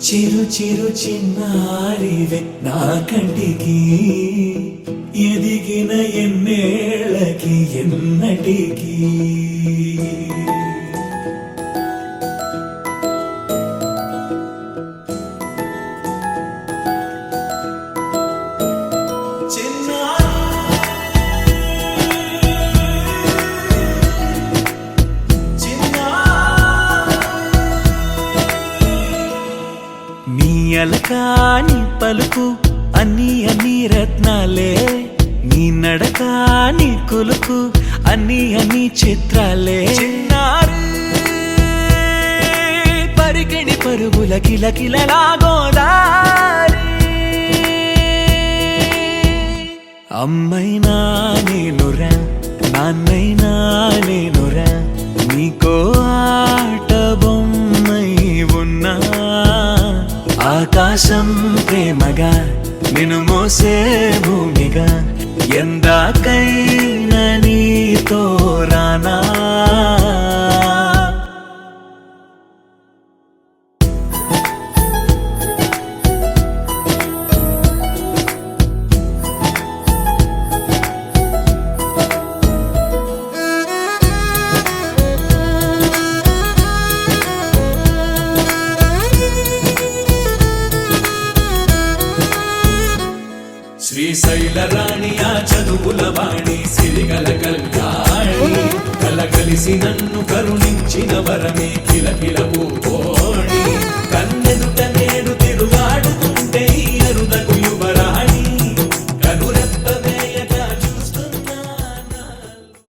చిరు చిరు చిన్నారివే నా కంటికి ఎదిగిన ఎన్నేళ్ళకి ఎన్నటికి అలకాని పలుకు అన్ని అన్ని రత్నాలే నీ నడక నీ కులుకు అన్ని అన్ని చిత్రాలే చిన్నారు పరికిణి పరుగుల కిలకిలలా గోదారి అమ్మైనా నేనురా నాన్నైనా నేనురా నీకో ఆట బొమ్మై ఉన్నా ఆకాశం ప్రేమగా నిన్ను మోసే భూమిగా ఎందాకైనా నీతో రానా శ్రీశైల రాణి ఆ చదువుల వాణి సిరిగల కళ్యాణి కలగలిసి నన్ను కరుణించిన వరమే